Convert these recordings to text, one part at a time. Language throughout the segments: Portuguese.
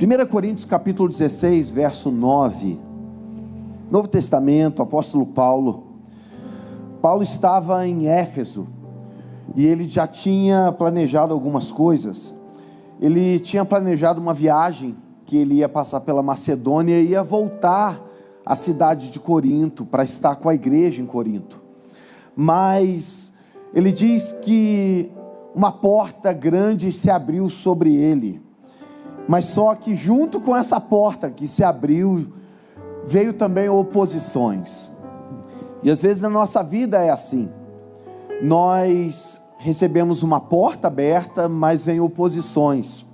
1 Coríntios capítulo 16, verso 9, Novo Testamento, apóstolo Paulo estava em Éfeso, e ele já tinha planejado algumas coisas. Ele tinha planejado uma viagem, que ele ia passar pela Macedônia e ia voltar à cidade de Corinto, para estar com a igreja em Corinto. Mas ele diz que uma porta grande se abriu sobre ele, mas só que junto com essa porta que se abriu, veio também oposições. E às vezes na nossa vida é assim, nós recebemos uma porta aberta, mas vem oposições,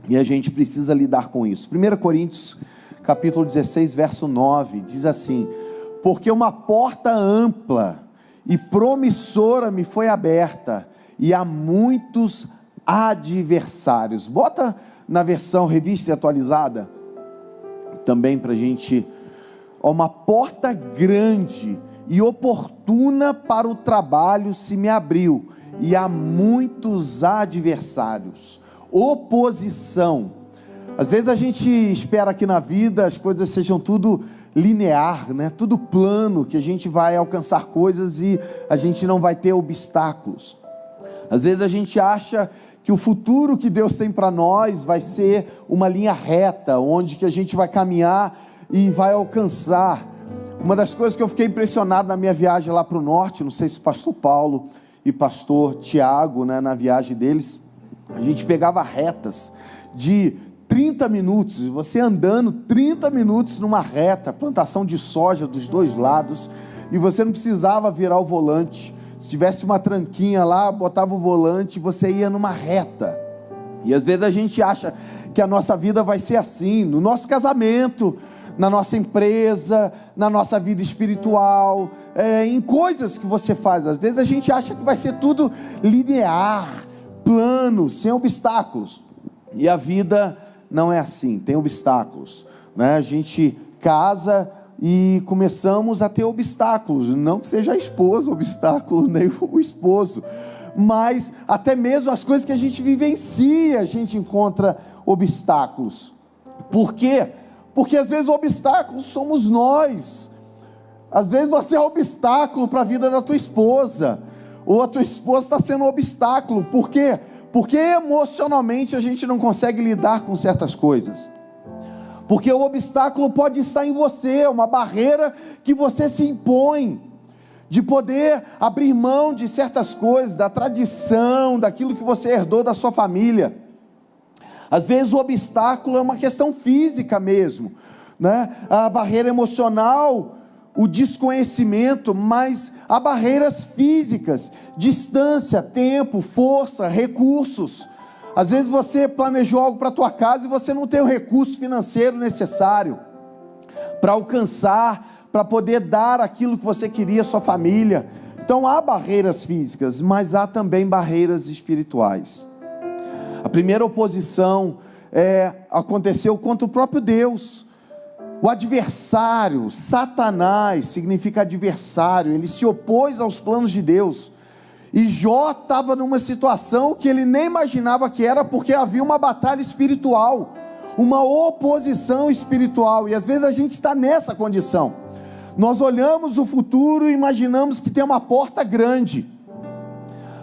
e a gente precisa lidar com isso. 1 Coríntios capítulo 16, verso 9, diz assim: porque uma porta ampla e promissora me foi aberta, e há muitos adversários. Bota na versão revista e atualizada, também para a gente. Uma porta grande e oportuna para o trabalho se me abriu, e há muitos adversários. Oposição. Às vezes a gente espera que na vida as coisas sejam tudo linear, né? Tudo plano, que a gente vai alcançar coisas e a gente não vai ter obstáculos. Às vezes a gente acha que o futuro que Deus tem para nós vai ser uma linha reta, onde que a gente vai caminhar e vai alcançar. Uma das coisas que eu fiquei impressionado na minha viagem lá para o norte, não sei se o pastor Paulo e pastor Tiago, né, na viagem deles, a gente pegava retas de 30 minutos, você andando 30 minutos numa reta, plantação de soja dos dois lados, e você não precisava virar o volante. Se tivesse uma tranquinha lá, botava o volante e você ia numa reta. E às vezes a gente acha que a nossa vida vai ser assim, no nosso casamento, na nossa empresa, na nossa vida espiritual, em coisas que você faz. Às vezes a gente acha que vai ser tudo linear, plano, sem obstáculos. E a vida não é assim, tem obstáculos, né? A gente casa e começamos a ter obstáculos, não que seja a esposa obstáculo, nem o esposo, mas até mesmo as coisas que a gente vivencia, a gente encontra obstáculos. Por quê? Porque às vezes o obstáculo somos nós. Às vezes você é obstáculo para a vida da tua esposa, ou a tua esposa está sendo um obstáculo. Por quê? Porque emocionalmente a gente não consegue lidar com certas coisas. Porque o obstáculo pode estar em você, uma barreira que você se impõe, de poder abrir mão de certas coisas, da tradição, daquilo que você herdou da sua família. Às vezes o obstáculo é uma questão física mesmo, né? A barreira emocional, o desconhecimento, mas há barreiras físicas, distância, tempo, força, recursos. Às vezes você planejou algo para a tua casa e você não tem o recurso financeiro necessário para alcançar, para poder dar aquilo que você queria à sua família. Então há barreiras físicas, mas há também barreiras espirituais. A primeira oposição aconteceu contra o próprio Deus. O adversário, Satanás, significa adversário, ele se opôs aos planos de Deus. E Jó estava numa situação que ele nem imaginava que era, porque havia uma batalha espiritual, uma oposição espiritual. E às vezes a gente está nessa condição. Nós olhamos o futuro e imaginamos que tem uma porta grande,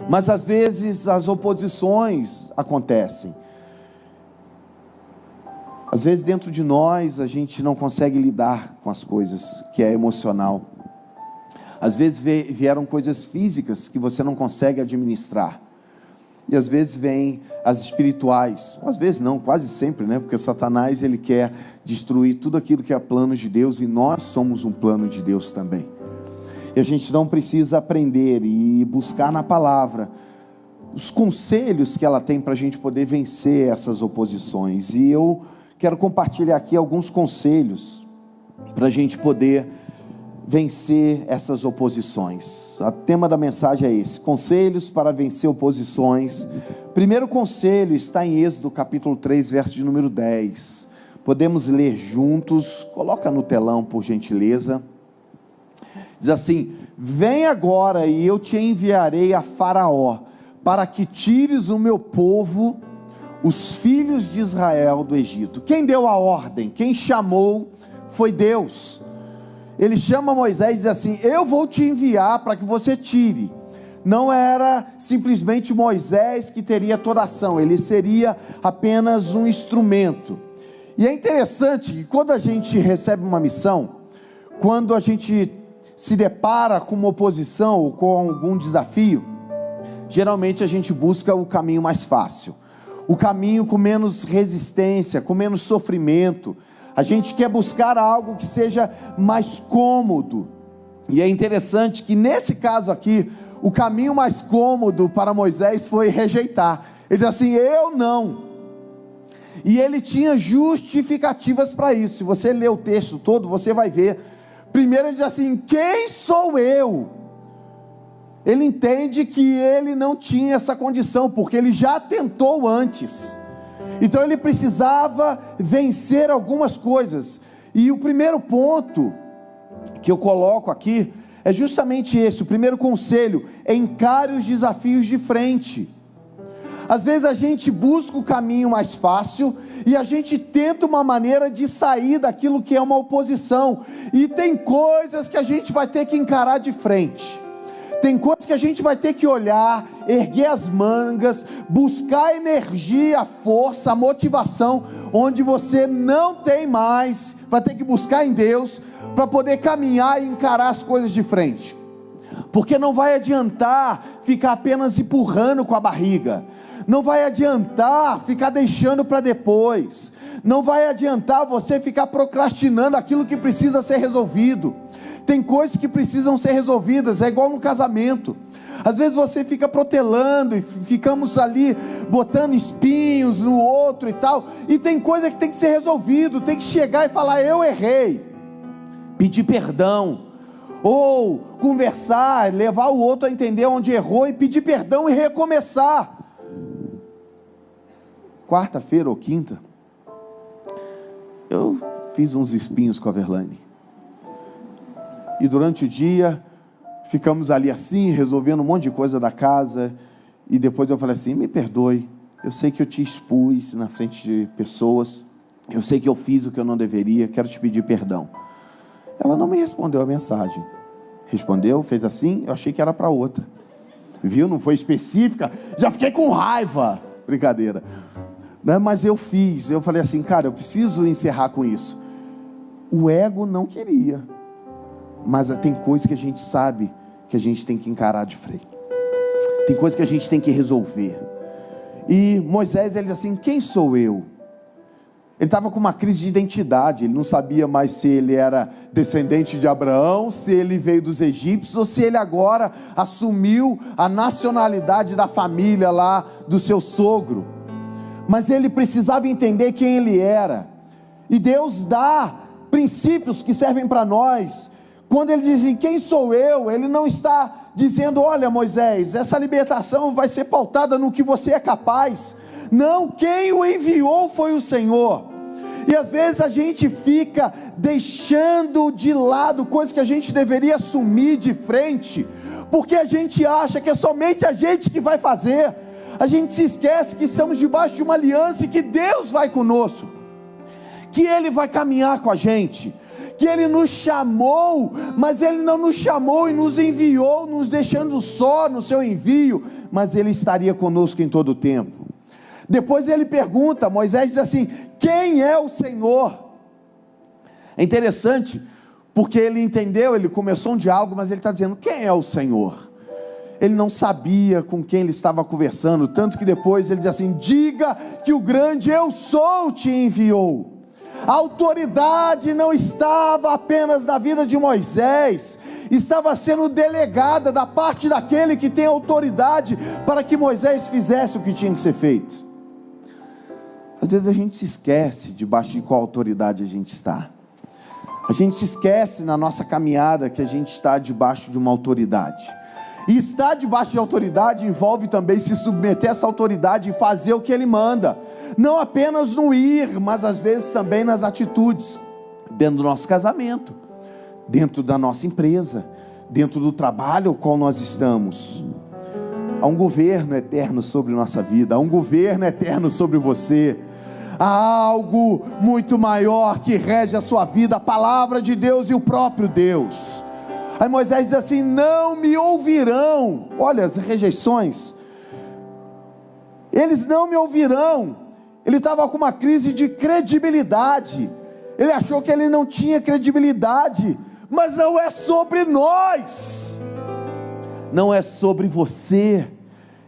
mas às vezes as oposições acontecem. Às vezes dentro de nós a gente não consegue lidar com as coisas, que é emocional. Às vezes vieram coisas físicas que você não consegue administrar. E às vezes vêm as espirituais. Às vezes não, quase sempre, né? Porque Satanás, ele quer destruir tudo aquilo que é plano de Deus, e nós somos um plano de Deus também. E a gente não precisa aprender e buscar na palavra os conselhos que ela tem para a gente poder vencer essas oposições. E eu quero compartilhar aqui alguns conselhos para a gente poder vencer essas oposições. O tema da mensagem é esse: conselhos para vencer oposições. Primeiro conselho está em Êxodo capítulo 3, verso de número 10. Podemos ler juntos, coloca no telão por gentileza. Diz assim: vem agora e eu te enviarei a Faraó, para que tires o meu povo, os filhos de Israel do Egito. Quem deu a ordem, quem chamou foi Deus. Ele chama Moisés e diz assim: eu vou te enviar para que você tire. Não era simplesmente Moisés que teria toda a ação, ele seria apenas um instrumento. E é interessante que quando a gente recebe uma missão, quando a gente se depara com uma oposição ou com algum desafio, geralmente a gente busca o caminho mais fácil, o caminho com menos resistência, com menos sofrimento. A gente quer buscar algo que seja mais cômodo. E é interessante que nesse caso aqui, o caminho mais cômodo para Moisés foi rejeitar. Ele diz assim: eu não. E ele tinha justificativas para isso. Se você ler o texto todo, você vai ver. Primeiro ele diz assim: quem sou eu? Ele entende que ele não tinha essa condição, porque ele já tentou antes. Então ele precisava vencer algumas coisas. E o primeiro ponto que eu coloco aqui é justamente esse. O primeiro conselho: encare os desafios de frente. Às vezes a gente busca o caminho mais fácil e a gente tenta uma maneira de sair daquilo que é uma oposição. E tem coisas que a gente vai ter que encarar de frente. Tem coisas que a gente vai ter que olhar, erguer as mangas, buscar a energia, a força, a motivação, onde você não tem mais, vai ter que buscar em Deus, para poder caminhar e encarar as coisas de frente. Porque não vai adiantar ficar apenas empurrando com a barriga, não vai adiantar ficar deixando para depois, não vai adiantar você ficar procrastinando aquilo que precisa ser resolvido. Tem coisas que precisam ser resolvidas, é igual no casamento. Às vezes você fica protelando e ficamos ali botando espinhos no outro e tal, e tem coisa que tem que ser resolvido, tem que chegar e falar: eu errei, pedir perdão, ou conversar, levar o outro a entender onde errou e pedir perdão e recomeçar. Quarta-feira ou quinta, eu fiz uns espinhos com a Verlaine. E durante o dia, ficamos ali assim, resolvendo um monte de coisa da casa. E depois eu falei assim: me perdoe, eu sei que eu te expus na frente de pessoas, eu sei que eu fiz o que eu não deveria, quero te pedir perdão. Ela não me respondeu a mensagem. Respondeu, fez assim, eu achei que era para outra. Viu, não foi específica, já fiquei com raiva. Brincadeira. Não, mas eu fiz, eu falei assim: cara, eu preciso encerrar com isso. O ego não queria. Mas tem coisa que a gente sabe que a gente tem que encarar de frente. Tem coisa que a gente tem que resolver. E Moisés, ele diz assim: quem sou eu? Ele estava com uma crise de identidade. Ele não sabia mais se ele era descendente de Abraão, se ele veio dos egípcios, ou se ele agora assumiu a nacionalidade da família lá do seu sogro. Mas ele precisava entender quem ele era. E Deus dá princípios que servem para nós. Quando ele diz assim: quem sou eu? Ele não está dizendo: olha, Moisés, essa libertação vai ser pautada no que você é capaz. Não, quem o enviou foi o Senhor. E às vezes a gente fica deixando de lado coisas que a gente deveria assumir de frente, porque a gente acha que é somente a gente que vai fazer. A gente se esquece que estamos debaixo de uma aliança e que Deus vai conosco, que Ele vai caminhar com a gente, que Ele nos chamou, mas Ele não nos chamou e nos enviou, nos deixando só no seu envio, mas Ele estaria conosco em todo o tempo. Depois ele pergunta, Moisés diz assim: quem é o Senhor? É interessante, porque ele entendeu, ele começou um diálogo, mas ele está dizendo: quem é o Senhor? Ele não sabia com quem ele estava conversando, tanto que depois ele diz assim: diga que o grande eu sou te enviou. A autoridade não estava apenas na vida de Moisés, estava sendo delegada da parte daquele que tem autoridade para que Moisés fizesse o que tinha que ser feito. Às vezes a gente se esquece debaixo de qual autoridade a gente está. A gente se esquece na nossa caminhada que a gente está debaixo de uma autoridade. E estar debaixo de autoridade envolve também se submeter a essa autoridade e fazer o que ele manda. Não apenas no ir, mas às vezes também nas atitudes. Dentro do nosso casamento, dentro da nossa empresa, dentro do trabalho ao qual nós estamos. Há um governo eterno sobre nossa vida, há um governo eterno sobre você. Há algo muito maior que rege a sua vida, a palavra de Deus e o próprio Deus. Aí Moisés diz assim: não me ouvirão. Olha as rejeições. Eles não me ouvirão. Ele estava com uma crise de credibilidade. Ele achou que ele não tinha credibilidade. Mas não é sobre nós, não é sobre você,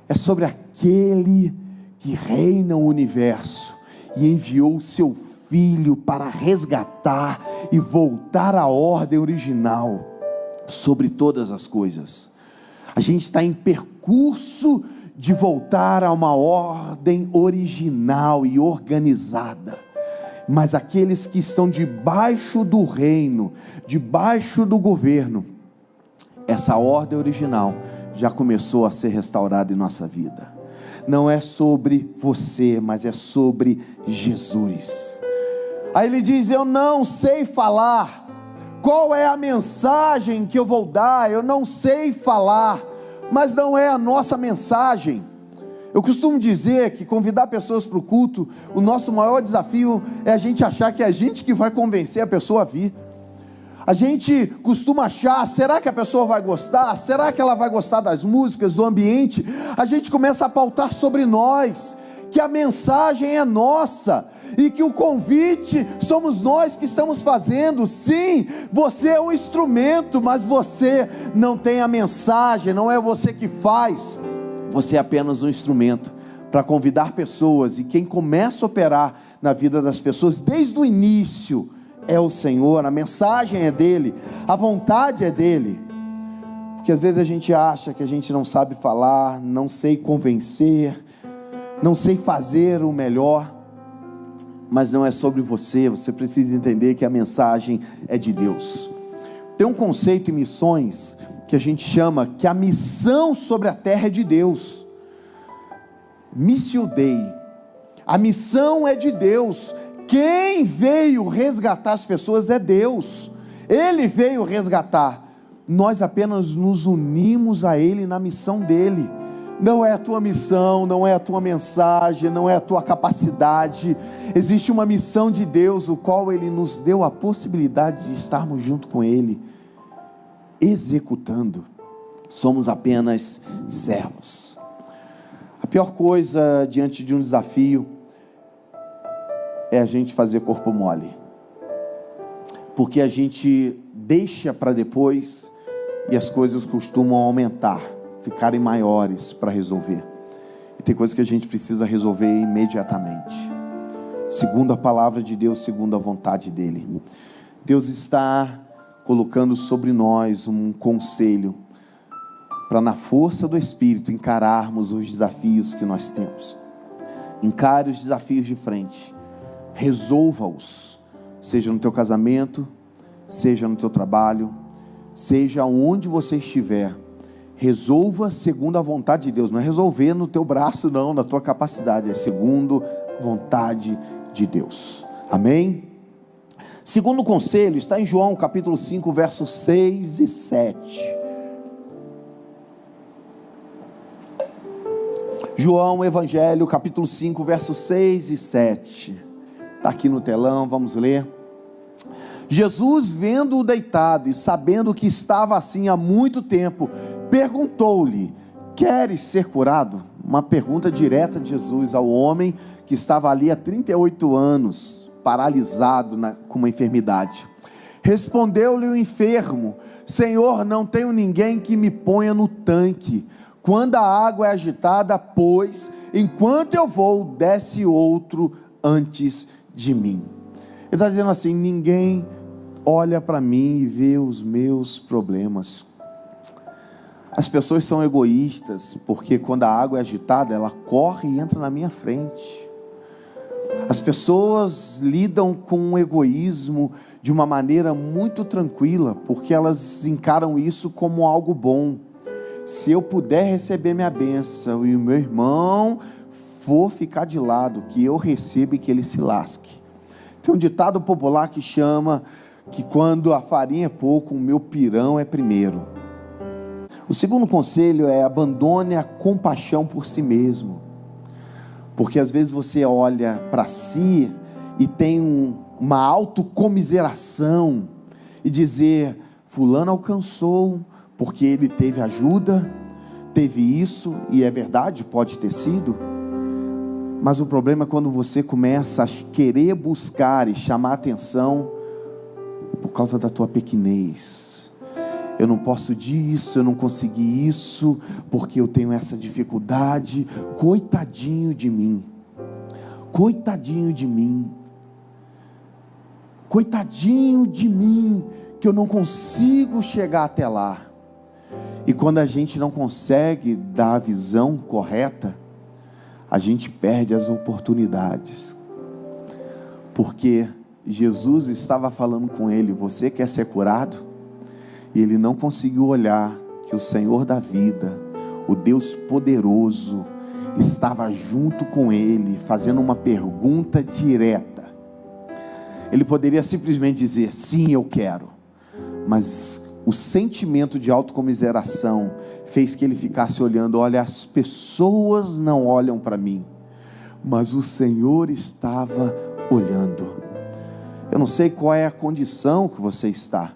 é sobre aquele que reina o universo e enviou o seu Filho para resgatar e voltar à ordem original sobre todas as coisas. A gente está em percurso de voltar a uma ordem original e organizada. Mas aqueles que estão debaixo do reino, debaixo do governo, essa ordem original já começou a ser restaurada em nossa vida. Não é sobre você, mas é sobre Jesus. Aí ele diz: eu não sei falar. Qual é a mensagem que eu vou dar? Eu não sei falar, mas não é a nossa mensagem. Eu costumo dizer que convidar pessoas para o culto, o nosso maior desafio é a gente achar que é a gente que vai convencer a pessoa a vir. A gente costuma achar: será que a pessoa vai gostar? Será que ela vai gostar das músicas, do ambiente? A gente começa a pautar sobre nós, que a mensagem é nossa, e que o convite somos nós que estamos fazendo. Sim, você é o instrumento, mas você não tem a mensagem, não é você que faz. Você é apenas um instrumento para convidar pessoas, e quem começa a operar na vida das pessoas desde o início é o Senhor. A mensagem é dele, a vontade é dele. Porque às vezes a gente acha que a gente não sabe falar, não sei convencer, não sei fazer o melhor, mas não é sobre você. Você precisa entender que a mensagem é de Deus. Tem um conceito em missões que a gente chama que a missão sobre a terra é de Deus. Missio Dei. A missão é de Deus. Quem veio resgatar as pessoas é Deus. Ele veio resgatar. Nós apenas nos unimos a Ele na missão dele. Não é a tua missão, não é a tua mensagem, não é a tua capacidade. Existe uma missão de Deus, o qual Ele nos deu a possibilidade de estarmos junto com Ele, executando. Somos apenas servos. A pior coisa diante de um desafio é a gente fazer corpo mole, porque a gente deixa para depois e as coisas costumam aumentar, ficarem maiores para resolver. E tem coisas que a gente precisa resolver imediatamente, segundo a palavra de Deus, segundo a vontade dele. Deus está colocando sobre nós um conselho para, na força do Espírito, encararmos os desafios que nós temos. Encare os desafios de frente, resolva-os, seja no teu casamento, seja no teu trabalho, seja onde você estiver. Resolva segundo a vontade de Deus. Não é resolver no teu braço, não, na tua capacidade, é segundo a vontade de Deus. Amém? Segundo conselho está em João capítulo 5, versos 6 e 7. João, Evangelho, capítulo 5, versos 6 e 7. Está aqui no telão, vamos ler. Jesus, vendo-o deitado e sabendo que estava assim há muito tempo, perguntou-lhe: queres ser curado? Uma pergunta direta de Jesus ao homem que estava ali há 38 anos, paralisado com uma enfermidade. Respondeu-lhe o enfermo: Senhor, não tenho ninguém que me ponha no tanque quando a água é agitada, pois enquanto eu vou, desce outro antes de mim. Ele está dizendo assim: ninguém olha para mim e vê os meus problemas. As pessoas são egoístas, porque quando a água é agitada, ela corre e entra na minha frente. As pessoas lidam com o egoísmo de uma maneira muito tranquila, porque elas encaram isso como algo bom. Se eu puder receber minha bênção e o meu irmão for ficar de lado, que eu receba e que ele se lasque. Tem um ditado popular que chama que quando a farinha é pouco, o meu pirão é primeiro. O segundo conselho é: abandone a compaixão por si mesmo. Porque às vezes você olha para si e tem uma autocomiseração e dizer: fulano alcançou porque ele teve ajuda, teve isso, e é verdade, pode ter sido. Mas o problema é quando você começa a querer buscar e chamar atenção por causa da tua pequenez. Eu não posso disso, eu não consegui isso, porque eu tenho essa dificuldade. Coitadinho de mim. Coitadinho de mim. Coitadinho de mim, que eu não consigo chegar até lá. E quando a gente não consegue dar a visão correta, a gente perde as oportunidades. Porque Jesus estava falando com ele: você quer ser curado? E ele não conseguiu olhar que o Senhor da vida, o Deus poderoso, estava junto com ele, fazendo uma pergunta direta. Ele poderia simplesmente dizer: sim, eu quero. Mas o sentimento de autocomiseração fez que ele ficasse olhando: olha, as pessoas não olham para mim, mas o Senhor estava olhando. Eu não sei qual é a condição que você está,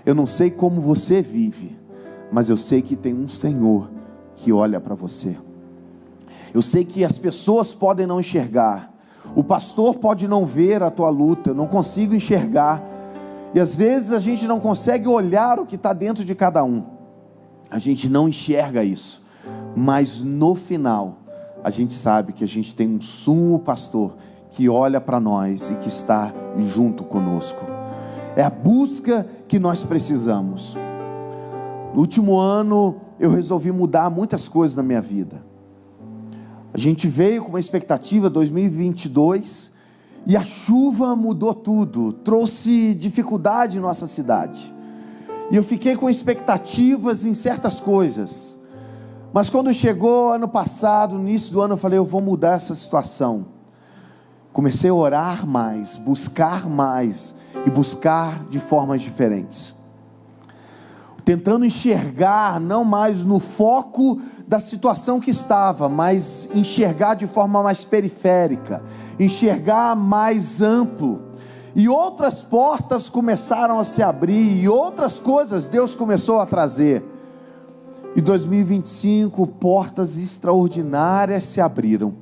eu não sei como você vive, mas eu sei que tem um Senhor que olha para você. Eu sei que as pessoas podem não enxergar, o pastor pode não ver a tua luta, eu não consigo enxergar, e às vezes a gente não consegue olhar o que está dentro de cada um, a gente não enxerga isso, mas no final, a gente sabe que a gente tem um sumo pastor, que olha para nós e que está junto conosco. É a busca que nós precisamos. No último ano, eu resolvi mudar muitas coisas na minha vida. A gente veio com uma expectativa 2022, e a chuva mudou tudo, trouxe dificuldade em nossa cidade, e eu fiquei com expectativas em certas coisas, mas quando chegou ano passado, no início do ano, eu falei: eu vou mudar essa situação. Comecei a orar mais, buscar mais, e buscar de formas diferentes, tentando enxergar não mais no foco da situação que estava, mas enxergar de forma mais periférica, enxergar mais amplo, e outras portas começaram a se abrir, e outras coisas Deus começou a trazer. Em 2025, portas extraordinárias se abriram,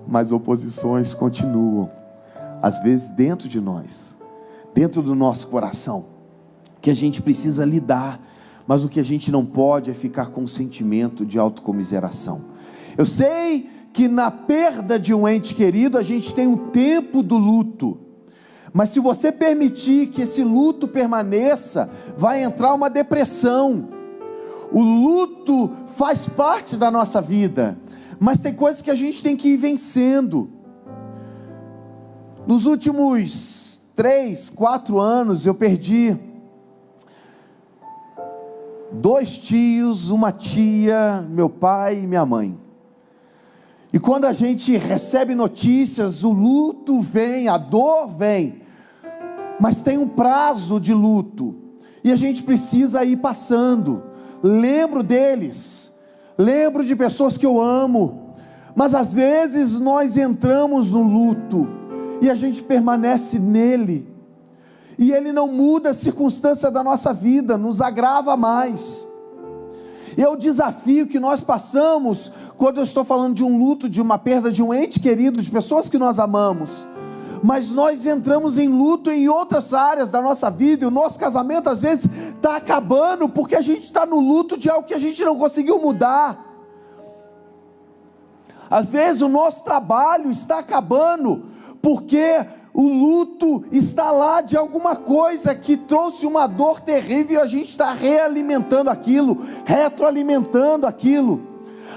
mas oposições continuam, às vezes dentro de nós, dentro do nosso coração, que a gente precisa lidar, mas o que a gente não pode é ficar com um sentimento de autocomiseração. Eu sei que na perda de um ente querido, a gente tem um tempo do luto, mas se você permitir que esse luto permaneça, vai entrar uma depressão. O luto faz parte da nossa vida, mas tem coisas que a gente tem que ir vencendo. Nos últimos 3, 4 anos, eu perdi 2 tios, uma tia, meu pai e minha mãe. E quando a gente recebe notícias, o luto vem, a dor vem, mas tem um prazo de luto, e a gente precisa ir passando. Lembro deles, lembro de pessoas que eu amo, mas às vezes nós entramos no luto, e a gente permanece nele, e ele não muda a circunstância da nossa vida, nos agrava mais. E é o desafio que nós passamos, quando eu estou falando de um luto, de uma perda de um ente querido, de pessoas que nós amamos, mas nós entramos em luto em outras áreas da nossa vida, e o nosso casamento às vezes está acabando, porque a gente está no luto de algo que a gente não conseguiu mudar. Às vezes o nosso trabalho está acabando, porque o luto está lá de alguma coisa que trouxe uma dor terrível, e a gente está realimentando aquilo, retroalimentando aquilo.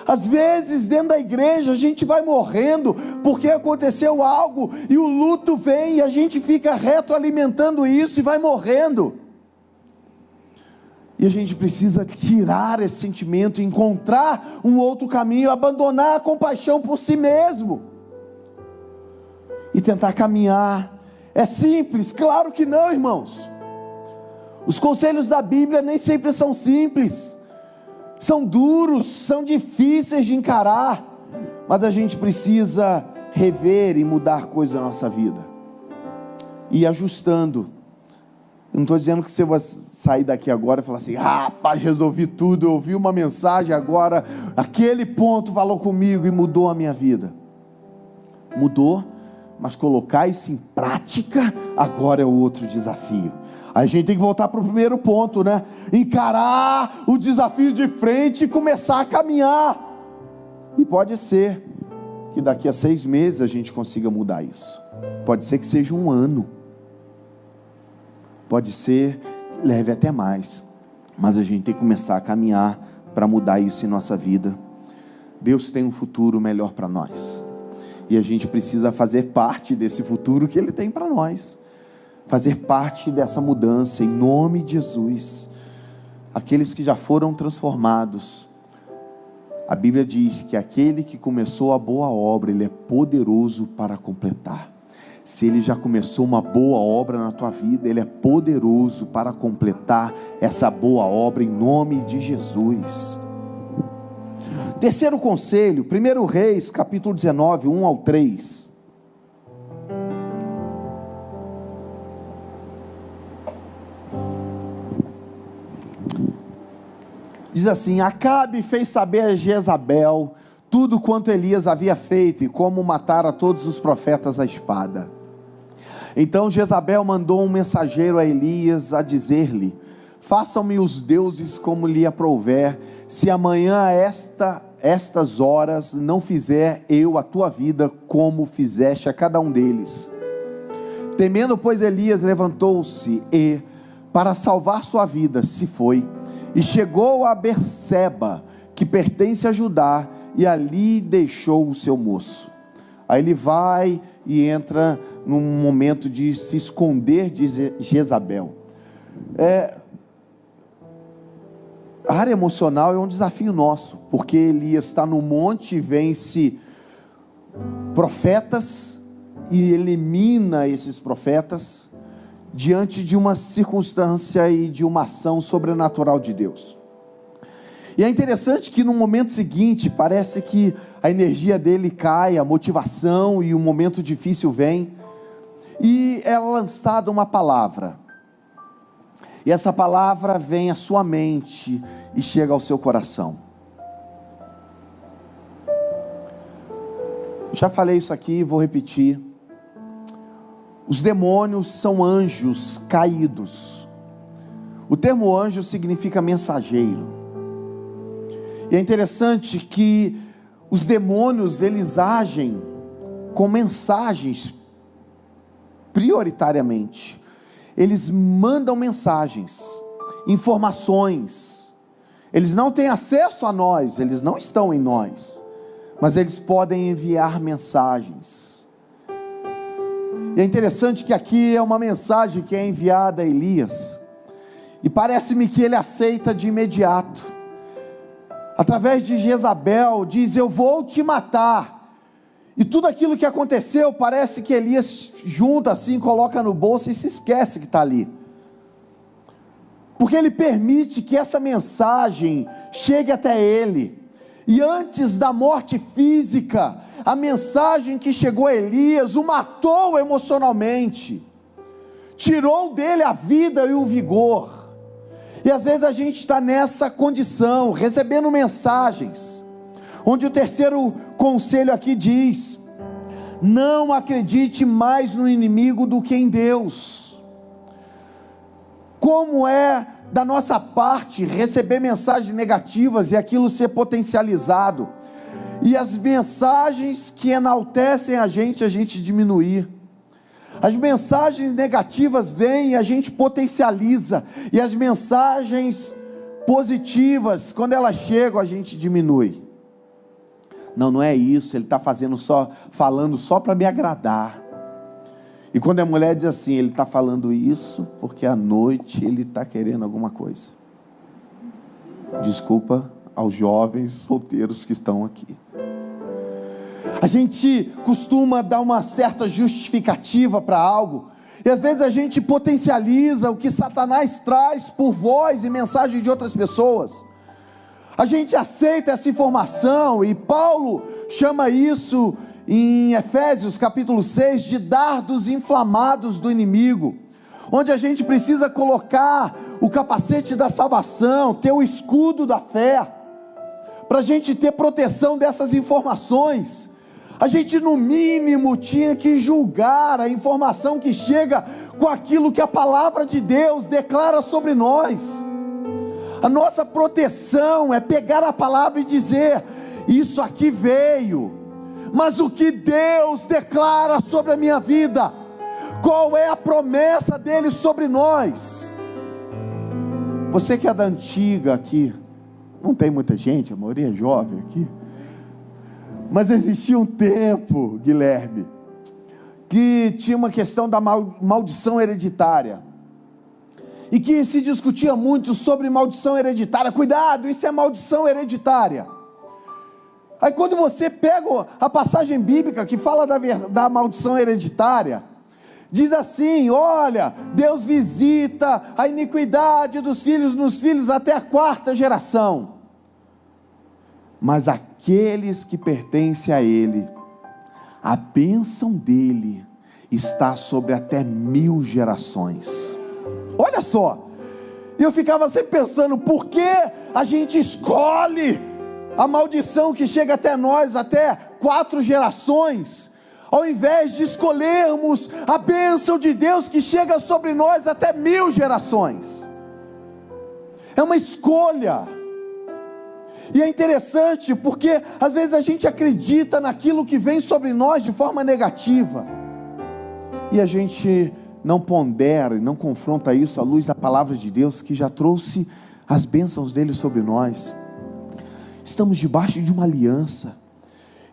Às vezes dentro da igreja a gente vai morrendo, porque aconteceu algo, e o luto vem, e a gente fica retroalimentando isso, e vai morrendo. E a gente precisa tirar esse sentimento, encontrar um outro caminho, abandonar a compaixão por si mesmo, e tentar caminhar. É simples? Claro que não, irmãos. Os conselhos da Bíblia nem sempre são simples. são duros, são difíceis de encarar, mas a gente precisa rever e mudar coisas na nossa vida, e ajustando. Eu não estou dizendo que você vai sair daqui agora e falar assim: rapaz, resolvi tudo, eu ouvi uma mensagem agora, aquele ponto falou comigo e mudou a minha vida. Mudou, mas colocar isso em prática, agora é o outro desafio. Aí a gente tem que voltar para o primeiro ponto, né? Encarar o desafio de frente e começar a caminhar. E pode ser que daqui a 6 meses a gente consiga mudar isso. Pode ser que seja 1 ano. Pode ser que leve até mais. Mas a gente tem que começar a caminhar para mudar isso em nossa vida. Deus tem um futuro melhor para nós. E a gente precisa fazer parte desse futuro que Ele tem para nós. Fazer parte dessa mudança, em nome de Jesus. Aqueles que já foram transformados, a Bíblia diz que aquele que começou a boa obra, Ele é poderoso para completar. Se Ele já começou uma boa obra na tua vida, Ele é poderoso para completar essa boa obra, em nome de Jesus. Terceiro conselho, 1 Reis, capítulo 19, 1 ao 3. Diz assim: Acabe fez saber a Jezabel tudo quanto Elias havia feito, e como matara todos os profetas à espada. Então Jezabel mandou um mensageiro a Elias a dizer-lhe: façam-me os deuses como lhe aprouver, se amanhã a estas horas não fizer eu a tua vida como fizeste a cada um deles. Temendo, pois, Elias levantou-se e, para salvar sua vida, se foi, e chegou a Berseba, que pertence a Judá, e ali deixou o seu moço. Aí ele vai e entra num momento de se esconder de Jezabel. A área emocional é um desafio nosso, porque Elias está no monte e vence profetas e elimina esses profetas diante de uma circunstância e de uma ação sobrenatural de Deus. E é interessante que no momento seguinte parece que a energia dele cai, a motivação, e um momento difícil vem, e é lançada uma palavra, e essa palavra vem à sua mente e chega ao seu coração. Já falei isso aqui, vou repetir. Os demônios são anjos caídos. O termo anjo significa mensageiro. E é interessante que os demônios, eles agem com mensagens prioritariamente. Eles mandam mensagens, informações. Eles não têm acesso a nós, eles não estão em nós, mas eles podem enviar mensagens. E é interessante que aqui é uma mensagem que é enviada a Elias, e parece-me que ele aceita de imediato. Através de Jezabel, diz: eu vou te matar. E tudo aquilo que aconteceu, parece que Elias junta assim, coloca no bolso e se esquece que está ali. Porque ele permite que essa mensagem chegue até ele. E antes da morte física, a mensagem que chegou a Elias o matou emocionalmente, tirou dele a vida e o vigor. E às vezes a gente está nessa condição, recebendo mensagens, onde o terceiro conselho aqui diz: não acredite mais no inimigo do que em Deus. Como é da nossa parte receber mensagens negativas e aquilo ser potencializado, e as mensagens que enaltecem a gente diminuir. As mensagens negativas vêm e a gente potencializa, e as mensagens positivas, quando elas chegam, a gente diminui. Não é isso, ele está falando só para me agradar. E quando a mulher diz assim, ele está falando isso porque à noite ele está querendo alguma coisa. Desculpa aos jovens solteiros que estão aqui. A gente costuma dar uma certa justificativa para algo, e às vezes a gente potencializa o que Satanás traz por voz e mensagem de outras pessoas. A gente aceita essa informação, e Paulo chama isso em Efésios capítulo 6 de dardos inflamados do inimigo, onde a gente precisa colocar o capacete da salvação, ter o escudo da fé, para a gente ter proteção dessas informações. A gente no mínimo tinha que julgar a informação que chega com aquilo que a palavra de Deus declara sobre nós. A nossa proteção é pegar a palavra e dizer: isso aqui veio, mas o que Deus declara sobre a minha vida, qual é a promessa dele sobre nós? Você que é da antiga aqui, não tem muita gente, a maioria é jovem aqui, mas existia um tempo, Guilherme, que tinha uma questão da maldição hereditária, e que se discutia muito sobre maldição hereditária. Cuidado, isso é maldição hereditária. Aí quando você pega a passagem bíblica que fala da maldição hereditária, diz assim: olha, Deus visita a iniquidade dos filhos nos filhos até a 4ª geração, mas aqueles que pertencem a Ele, a bênção dele está sobre até 1000 gerações. Olha só, eu ficava sempre pensando, por que a gente escolhe a maldição que chega até nós, até 4 gerações, ao invés de escolhermos a bênção de Deus que chega sobre nós até 1000 gerações? É uma escolha. E é interessante porque às vezes a gente acredita naquilo que vem sobre nós de forma negativa, e a gente não pondera e não confronta isso à luz da palavra de Deus, que já trouxe as bênçãos dele sobre nós. Estamos debaixo de uma aliança,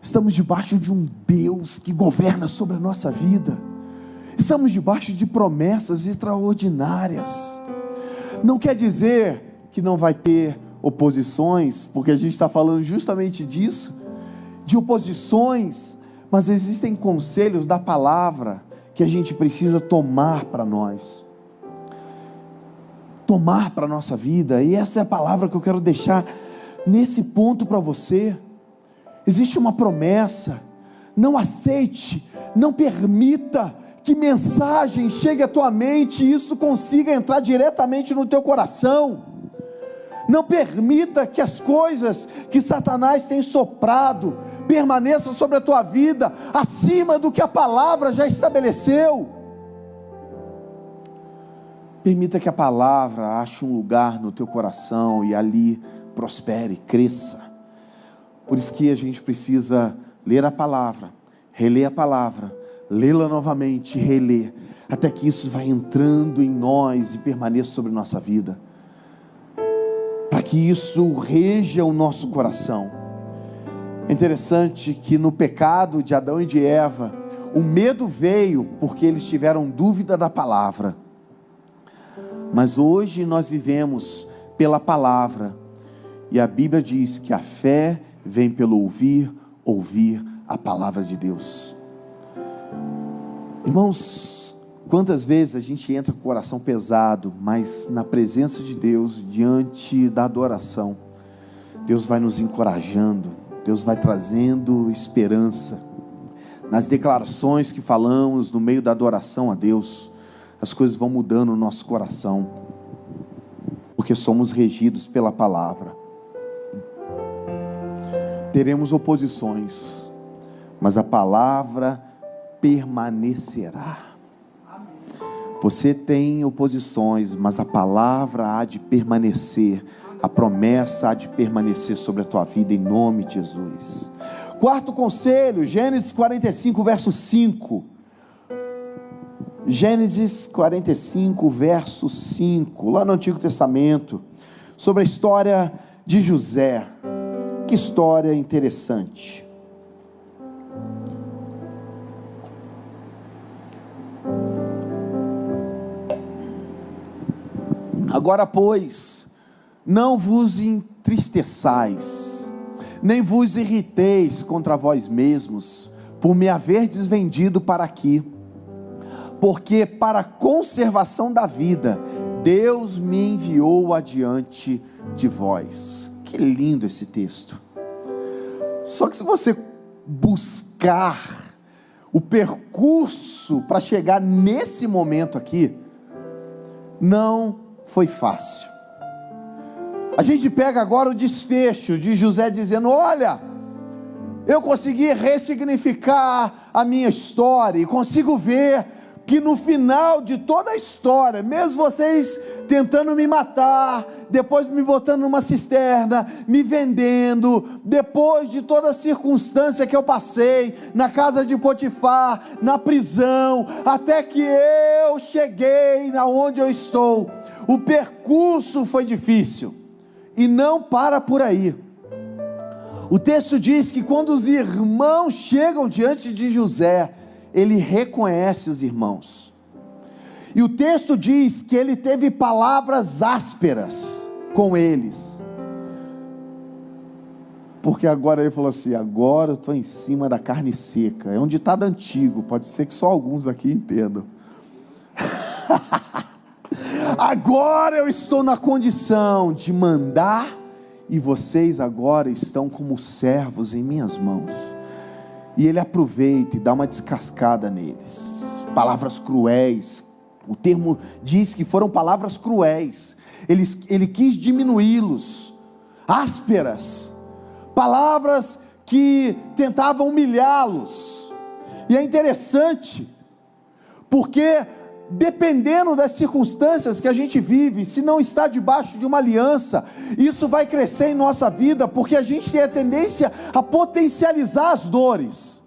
estamos debaixo de um Deus que governa sobre a nossa vida, estamos debaixo de promessas extraordinárias. Não quer dizer que não vai ter oposições, porque a gente está falando justamente disso, de oposições, mas existem conselhos da palavra que a gente precisa tomar para nós, tomar para a nossa vida. E essa é a palavra que eu quero deixar nesse ponto para você. Existe uma promessa. Não aceite, não permita que mensagem chegue à tua mente e isso consiga entrar diretamente no teu coração. Não permita que as coisas que Satanás tem soprado permaneçam sobre a tua vida acima do que a palavra já estabeleceu. Permita que a palavra ache um lugar no teu coração e ali prospere, cresça. Por isso que a gente precisa ler a palavra, reler a palavra, lê-la novamente, reler, até que isso vai entrando em nós e permaneça sobre nossa vida, para que isso reja o nosso coração. É interessante que no pecado de Adão e de Eva, o medo veio porque eles tiveram dúvida da palavra, mas hoje nós vivemos pela palavra, e a Bíblia diz que a fé vem pelo ouvir a palavra de Deus. Irmãos, quantas vezes a gente entra com o coração pesado, mas na presença de Deus, diante da adoração, Deus vai nos encorajando, Deus vai trazendo esperança. Nas declarações que falamos no meio da adoração a Deus, as coisas vão mudando no nosso coração, porque somos regidos pela palavra. Teremos oposições, mas a palavra permanecerá. Você tem oposições, mas a palavra há de permanecer, a promessa há de permanecer sobre a tua vida, em nome de Jesus. 4º conselho, Gênesis 45, verso 5. Gênesis 45, verso 5, lá no Antigo Testamento, sobre a história de José. Que história interessante. Agora, pois, não vos entristeçais, nem vos irriteis contra vós mesmos, por me haverdes vendido para aqui, porque para a conservação da vida, Deus me enviou adiante de vós. Que lindo esse texto. Só que se você buscar o percurso para chegar nesse momento aqui, não foi fácil. A gente pega agora o desfecho de José dizendo: olha, eu consegui ressignificar a minha história, e consigo ver que no final de toda a história, mesmo vocês tentando me matar, depois me botando numa cisterna, me vendendo, depois de toda a circunstância que eu passei, na casa de Potifar, na prisão, até que eu cheguei aonde eu estou, o percurso foi difícil, e não para por aí. O texto diz que quando os irmãos chegam diante de José, ele reconhece os irmãos, e o texto diz que ele teve palavras ásperas com eles, porque agora ele falou assim: agora eu estou em cima da carne seca. É um ditado antigo, pode ser que só alguns aqui entendam. Agora eu estou na condição de mandar, e vocês agora estão como servos em minhas mãos. E ele aproveita e dá uma descascada neles. Palavras cruéis. O termo diz que foram palavras cruéis. Ele quis diminuí-los. Ásperas. Palavras que tentavam humilhá-los. E é interessante, porque dependendo das circunstâncias que a gente vive, se não está debaixo de uma aliança, isso vai crescer em nossa vida, porque a gente tem a tendência a potencializar as dores,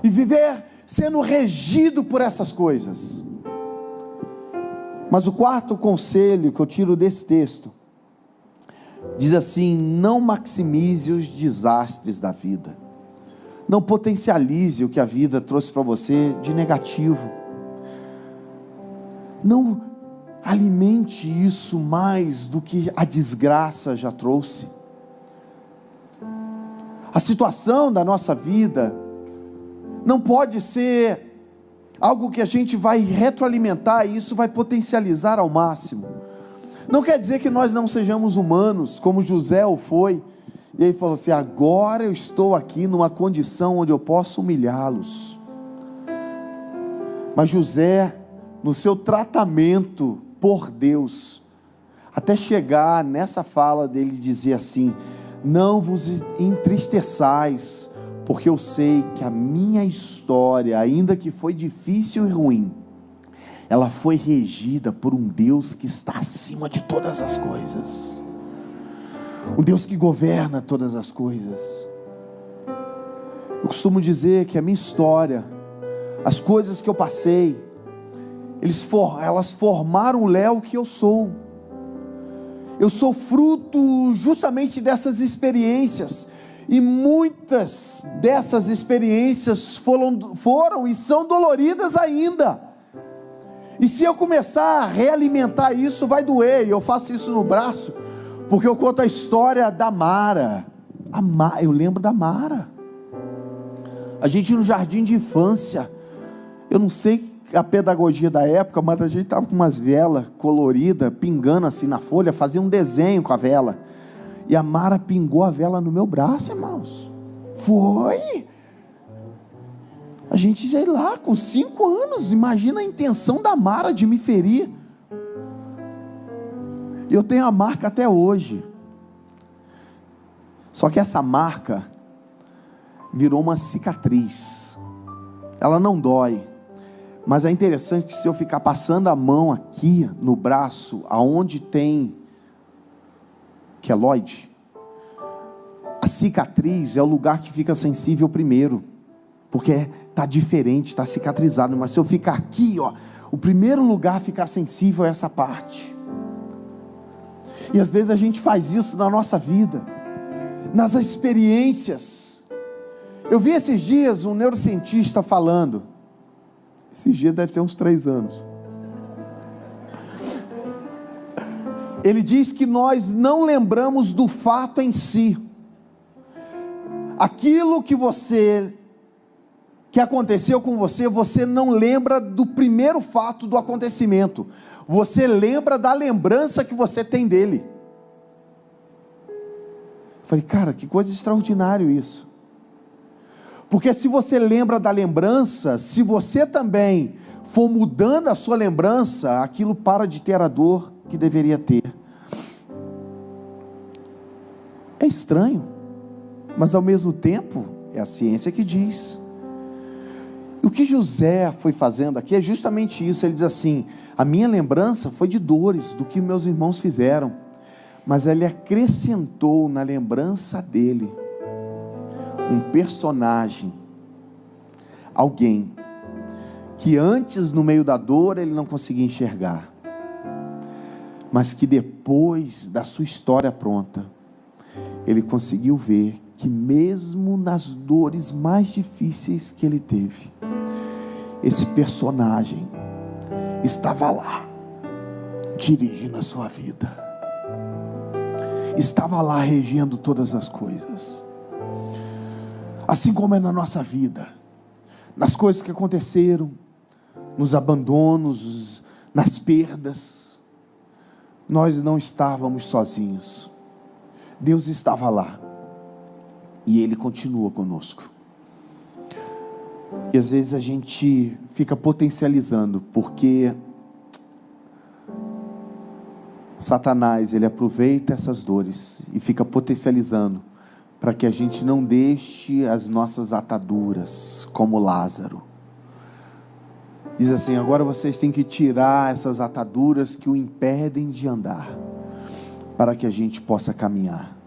e viver sendo regido por essas coisas. Mas o quarto conselho que eu tiro desse texto, diz assim: não maximize os desastres da vida. Não potencialize o que a vida trouxe para você de negativo. Não alimente isso mais do que a desgraça já trouxe. A situação da nossa vida não pode ser algo que a gente vai retroalimentar, e isso vai potencializar ao máximo. Não quer dizer que nós não sejamos humanos, como José o foi. E ele falou assim: agora eu estou aqui numa condição onde eu posso humilhá-los. Mas José, no seu tratamento por Deus, até chegar nessa fala dele dizer assim: não vos entristeçais, porque eu sei que a minha história, ainda que foi difícil e ruim, ela foi regida por um Deus que está acima de todas as coisas. Um Deus que governa todas as coisas. Eu costumo dizer que a minha história, as coisas que eu passei, elas formaram o Léo que eu sou. Eu sou fruto justamente dessas experiências, e muitas dessas experiências foram e são doloridas ainda. E se eu começar a realimentar isso, vai doer. E eu faço isso no braço, porque eu conto a história da Mara. Eu lembro da Mara. A gente no jardim de infância, eu não sei a pedagogia da época, mas a gente estava com umas velas coloridas, pingando assim na folha, fazia um desenho com a vela. E a Mara pingou a vela no meu braço, irmãos. Foi. A gente, sei lá, com 5 anos, imagina a intenção da Mara de me ferir. Eu tenho a marca até hoje. Só que essa marca virou uma cicatriz. Ela não dói, mas é interessante que se eu ficar passando a mão aqui no braço, aonde tem queloide, a cicatriz é o lugar que fica sensível primeiro, porque está diferente, está cicatrizado. Mas se eu ficar aqui, ó, o primeiro lugar a ficar sensível é essa parte. E às vezes a gente faz isso na nossa vida, nas experiências. Eu vi esses dias um neurocientista falando, esses dias deve ter uns 3 anos. Ele diz que nós não lembramos do fato em si. Aquilo que aconteceu com você, você não lembra do primeiro fato do acontecimento, você lembra da lembrança que você tem dele. Falei, cara, que coisa extraordinária isso. Porque se você lembra da lembrança, se você também for mudando a sua lembrança, aquilo para de ter a dor que deveria ter. É estranho, mas ao mesmo tempo, é a ciência que diz. E o que José foi fazendo aqui é justamente isso. Ele diz assim: a minha lembrança foi de dores, do que meus irmãos fizeram, mas ele acrescentou na lembrança dele um personagem, alguém que antes, no meio da dor, ele não conseguia enxergar, mas que depois da sua história pronta, ele conseguiu ver que mesmo nas dores mais difíceis que ele teve, esse personagem estava lá, dirigindo a sua vida, estava lá regendo todas as coisas. Assim como é na nossa vida, nas coisas que aconteceram, nos abandonos, nas perdas, nós não estávamos sozinhos. Deus estava lá, e Ele continua conosco. E às vezes a gente fica potencializando, porque Satanás, ele aproveita essas dores e fica potencializando, para que a gente não deixe as nossas ataduras, como Lázaro. Diz assim: agora vocês têm que tirar essas ataduras que o impedem de andar, para que a gente possa caminhar.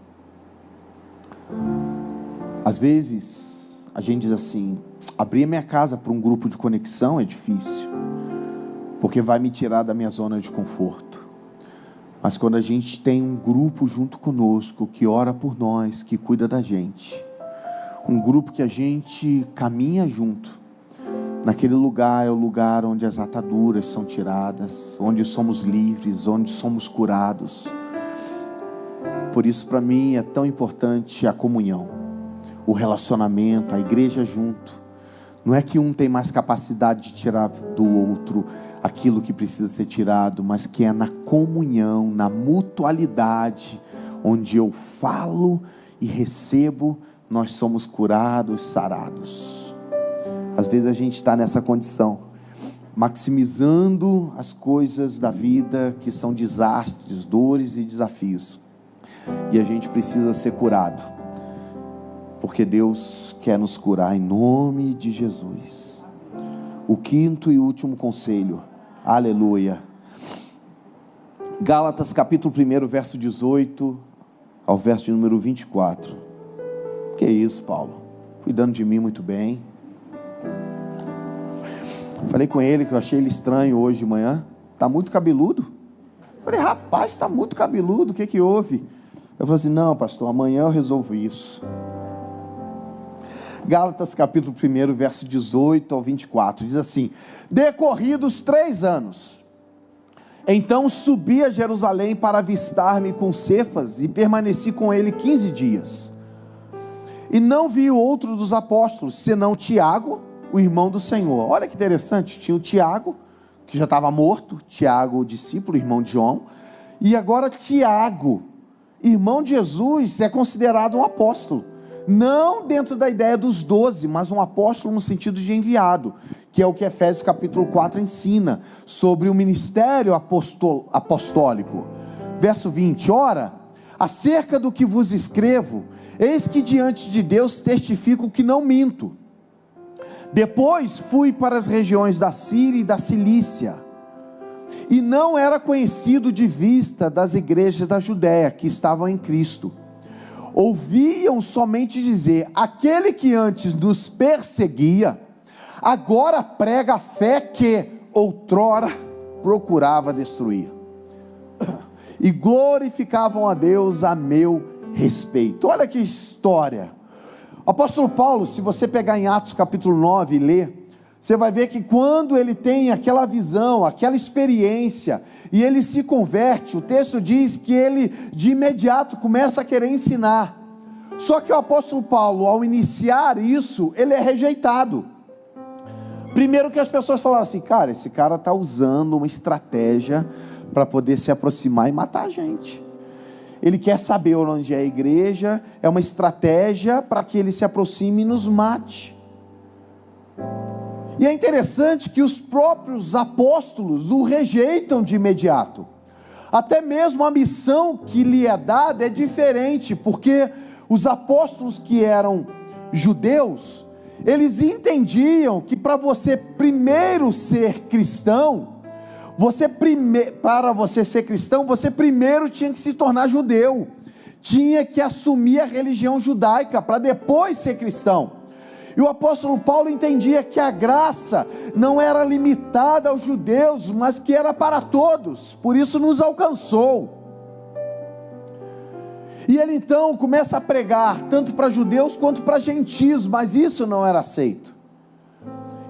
Às vezes a gente diz assim: abrir a minha casa para um grupo de conexão é difícil, porque vai me tirar da minha zona de conforto. Mas quando a gente tem um grupo junto conosco, que ora por nós, que cuida da gente, um grupo que a gente caminha junto, naquele lugar é o lugar onde as ataduras são tiradas, onde somos livres, onde somos curados. Por isso, para mim, é tão importante a comunhão, o relacionamento, a igreja junto. Não é que um tem mais capacidade de tirar do outro aquilo que precisa ser tirado, mas que é na comunhão, na mutualidade, onde eu falo e recebo, nós somos curados, sarados. Às vezes a gente está nessa condição, maximizando as coisas da vida que são desastres, dores e desafios, e a gente precisa ser curado, porque Deus quer nos curar em nome de Jesus. O quinto e último conselho, aleluia. Gálatas capítulo 1, verso 18 ao verso de número 24. Que isso, Paulo? Cuidando de mim muito bem. Falei com ele que eu achei ele estranho hoje de manhã. Está muito cabeludo? Falei, rapaz, está muito cabeludo, o que houve? Eu falei assim: não, pastor, amanhã eu resolvo isso. Gálatas capítulo 1, verso 18 ao 24, diz assim: decorridos 3 anos, então subi a Jerusalém para avistar-me com Cefas, e permaneci com ele 15 dias, e não vi outro dos apóstolos, senão Tiago, o irmão do Senhor. Olha que interessante, tinha o Tiago, que já estava morto, Tiago, o discípulo, irmão de João, e agora Tiago, irmão de Jesus, é considerado um apóstolo, não dentro da ideia dos 12, mas um apóstolo no sentido de enviado, que é o que Efésios capítulo 4 ensina, sobre o ministério apostólico. Verso 20, ora, acerca do que vos escrevo, eis que diante de Deus testifico que não minto. Depois fui para as regiões da Síria e da Cilícia, e não era conhecido de vista das igrejas da Judéia, que estavam em Cristo. Ouviam somente dizer: aquele que antes nos perseguia, agora prega a fé que outrora procurava destruir, e glorificavam a Deus a meu respeito. Olha que história. O apóstolo Paulo, se você pegar em Atos capítulo 9 e ler, você vai ver que quando ele tem aquela visão, aquela experiência, e ele se converte, o texto diz que ele de imediato começa a querer ensinar. Só que o apóstolo Paulo, ao iniciar isso, ele é rejeitado. Primeiro que as pessoas falaram assim: cara, esse cara está usando uma estratégia para poder se aproximar e matar a gente. ele quer saber onde é a igreja, é uma estratégia para que ele se aproxime e nos mate. E é interessante que os próprios apóstolos o rejeitam de imediato. Até mesmo a missão que lhe é dada é diferente, porque os apóstolos que eram judeus, eles entendiam que para você primeiro ser cristão, para você ser cristão, você primeiro tinha que se tornar judeu, tinha que assumir a religião judaica para depois ser cristão. E o apóstolo Paulo entendia que a graça não era limitada aos judeus, mas que era para todos, por isso nos alcançou. E ele então começa a pregar, tanto para judeus quanto para gentios, mas isso não era aceito.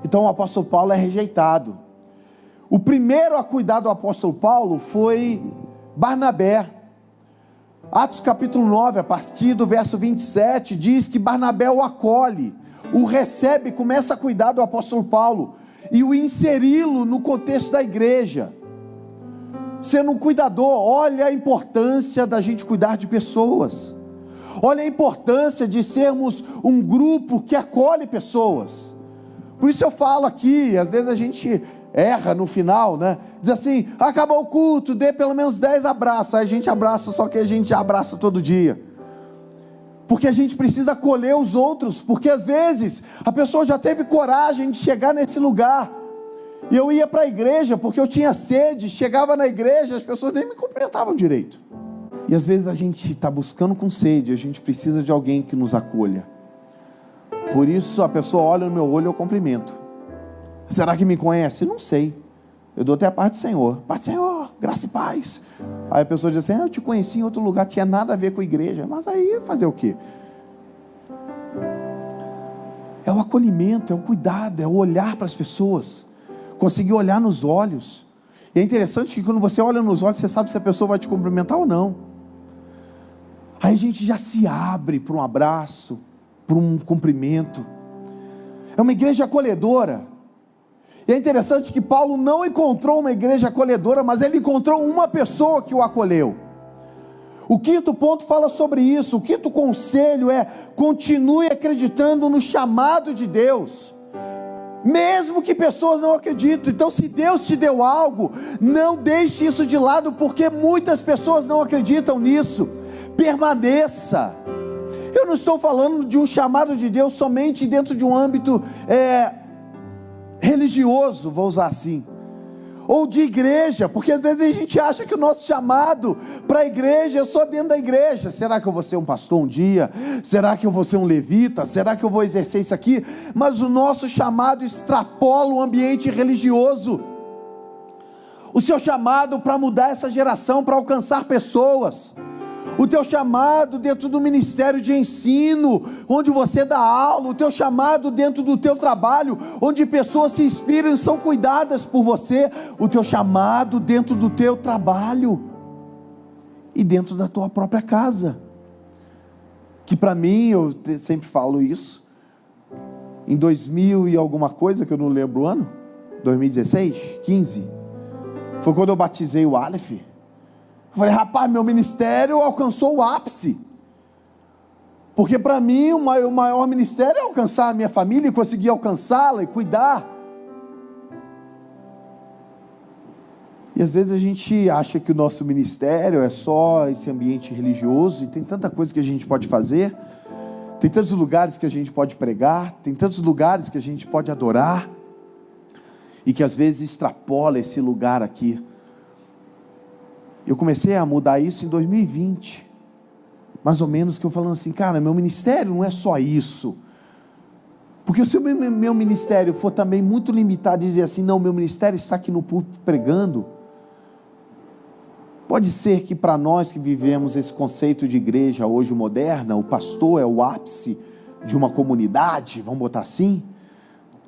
Então o apóstolo Paulo é rejeitado. O primeiro a cuidar do apóstolo Paulo foi Barnabé. Atos capítulo 9, a partir do verso 27, diz que Barnabé o acolhe, o recebe, começa a cuidar do apóstolo Paulo, e o inseri-lo no contexto da igreja, sendo um cuidador. Olha a importância da gente cuidar de pessoas, olha a importância de sermos um grupo que acolhe pessoas. Por isso eu falo aqui, às vezes a gente erra no final, né? Diz assim: acabou o culto, dê pelo menos 10 abraços. Aí a gente abraça, só que a gente abraça todo dia, porque a gente precisa acolher os outros, porque às vezes a pessoa já teve coragem de chegar nesse lugar, e eu ia para a igreja porque eu tinha sede, chegava na igreja, as pessoas nem me cumprimentavam direito, e às vezes a gente está buscando com sede, a gente precisa de alguém que nos acolha. Por isso a pessoa olha no meu olho, eu cumprimento. Será que me conhece? Não sei, eu dou até a paz do Senhor, paz do Senhor, graça e paz. Aí a pessoa diz assim: eu te conheci em outro lugar, tinha nada a ver com a igreja. Mas aí fazer o quê? É o acolhimento, é o cuidado, é o olhar para as pessoas, conseguir olhar nos olhos. E é interessante que quando você olha nos olhos, você sabe se a pessoa vai te cumprimentar ou não. Aí a gente já se abre para um abraço, para um cumprimento. É uma igreja acolhedora. E é interessante que Paulo não encontrou uma igreja acolhedora, mas ele encontrou uma pessoa que o acolheu. O quinto ponto fala sobre isso. O quinto conselho é: continue acreditando no chamado de Deus, mesmo que pessoas não acreditem. Então, se Deus te deu algo, não deixe isso de lado, porque muitas pessoas não acreditam nisso. Permaneça. Eu não estou falando de um chamado de Deus somente dentro de um âmbito religioso, vou usar assim, ou de igreja, porque às vezes a gente acha que o nosso chamado para a igreja é só dentro da igreja. Será que eu vou ser um pastor um dia? Será que eu vou ser um levita? Será que eu vou exercer isso aqui? Mas o nosso chamado extrapola o ambiente religioso. O seu chamado para mudar essa geração, para alcançar pessoas, o teu chamado dentro do ministério de ensino, onde você dá aula, o teu chamado dentro do teu trabalho, onde pessoas se inspiram e são cuidadas por você, o teu chamado dentro do teu trabalho e dentro da tua própria casa, que para mim, eu sempre falo isso, em 2000 e alguma coisa, que eu não lembro o ano, 2016, 15, foi quando eu batizei o Aleph. Eu falei: rapaz, meu ministério alcançou o ápice, porque para mim o maior ministério é alcançar a minha família, e conseguir alcançá-la e cuidar. E às vezes a gente acha que o nosso ministério é só esse ambiente religioso, e tem tanta coisa que a gente pode fazer, tem tantos lugares que a gente pode pregar, tem tantos lugares que a gente pode adorar, e que às vezes extrapola esse lugar aqui. Eu comecei a mudar isso em 2020, mais ou menos, que eu falando assim: cara, meu ministério não é só isso, porque se o meu ministério for também muito limitado, dizer assim: não, meu ministério está aqui no púlpito pregando, pode ser que para nós que vivemos esse conceito de igreja hoje moderna, o pastor é o ápice de uma comunidade, vamos botar assim.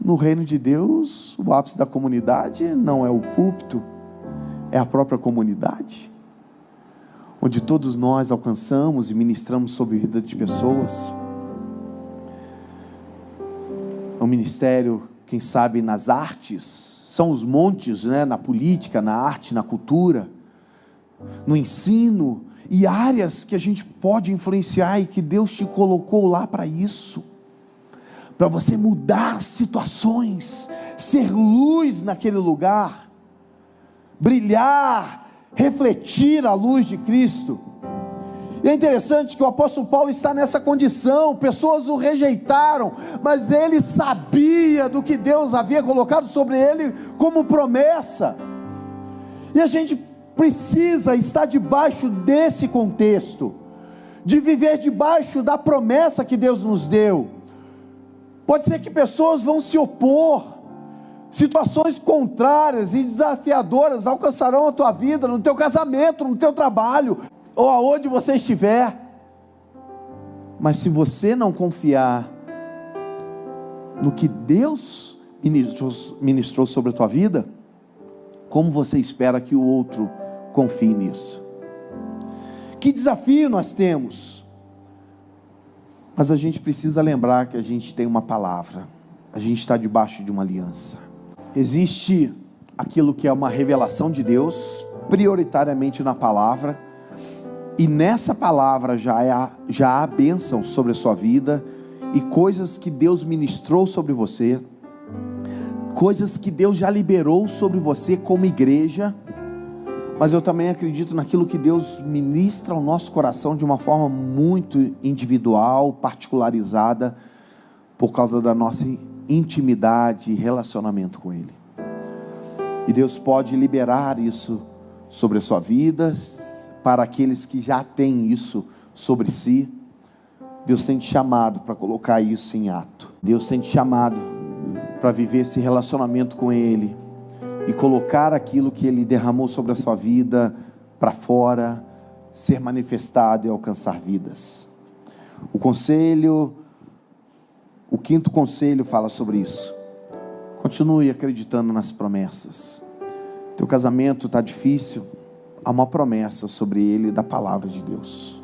No reino de Deus, o ápice da comunidade não é o púlpito, é a própria comunidade, onde todos nós alcançamos e ministramos sobre a vida de pessoas. É um ministério, quem sabe, nas artes, são os montes, né? Na política, na arte, na cultura, no ensino, e áreas que a gente pode influenciar e que Deus te colocou lá para isso, para você mudar situações, ser luz naquele lugar, brilhar, refletir a luz de Cristo. E é interessante que o apóstolo Paulo está nessa condição, pessoas o rejeitaram, mas ele sabia do que Deus havia colocado sobre ele como promessa. E a gente precisa estar debaixo desse contexto, de viver debaixo da promessa que Deus nos deu. Pode ser que pessoas vão se opor, situações contrárias e desafiadoras alcançarão a tua vida, no teu casamento, no teu trabalho, ou aonde você estiver. Mas se você não confiar no que Deus ministrou sobre a tua vida, como você espera que o outro confie nisso? Que desafio nós temos! Mas a gente precisa lembrar que a gente tem uma palavra, a gente está debaixo de uma aliança. Existe aquilo que é uma revelação de Deus, prioritariamente na palavra, e nessa palavra já há bênção sobre a sua vida, e coisas que Deus ministrou sobre você, coisas que Deus já liberou sobre você como igreja. Mas eu também acredito naquilo que Deus ministra ao nosso coração de uma forma muito individual, particularizada, por causa da nossa intimidade e relacionamento com Ele. E Deus pode liberar isso sobre a sua vida, para aqueles que já têm isso sobre si. Deus tem te chamado para colocar isso em ato. Deus tem te chamado para viver esse relacionamento com Ele e colocar aquilo que Ele derramou sobre a sua vida para fora, ser manifestado e alcançar vidas. O quinto conselho fala sobre isso. Continue acreditando nas promessas. Teu casamento está difícil, há uma promessa sobre ele da palavra de Deus.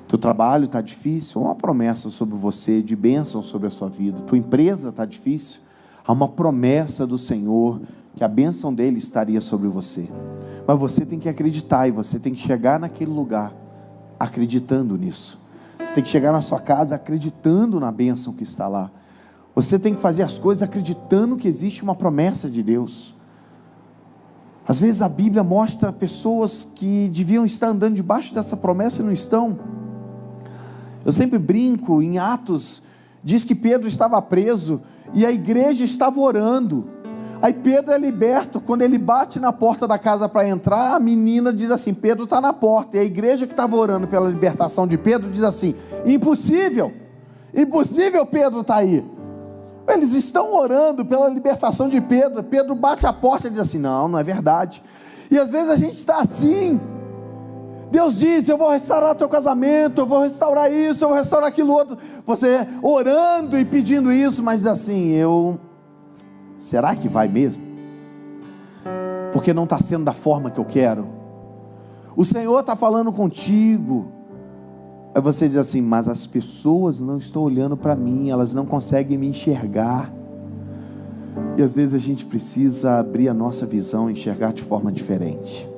Teu trabalho está difícil, há uma promessa sobre você de bênção sobre a sua vida. Tua empresa está difícil, há uma promessa do Senhor que a bênção dele estaria sobre você. Mas você tem que acreditar, e você tem que chegar naquele lugar acreditando nisso. Você tem que chegar na sua casa acreditando na bênção que está lá. Você tem que fazer as coisas acreditando que existe uma promessa de Deus. Às vezes a Bíblia mostra pessoas que deviam estar andando debaixo dessa promessa e não estão. Eu sempre brinco, em Atos, diz que Pedro estava preso e a igreja estava orando. Aí Pedro é liberto. Quando ele bate na porta da casa para entrar, a menina diz assim: Pedro está na porta. E a igreja que estava orando pela libertação de Pedro diz assim: impossível, impossível, Pedro está aí. Eles estão orando pela libertação de Pedro. Pedro bate a porta e diz assim: não é verdade. E às vezes a gente está assim. Deus diz: eu vou restaurar teu casamento, eu vou restaurar isso, eu vou restaurar aquilo outro. Você orando e pedindo isso, mas diz assim: será que vai mesmo? Porque não está sendo da forma que eu quero. O Senhor está falando contigo. Aí você diz assim: mas as pessoas não estão olhando para mim, elas não conseguem me enxergar. E às vezes a gente precisa abrir a nossa visão e enxergar de forma diferente.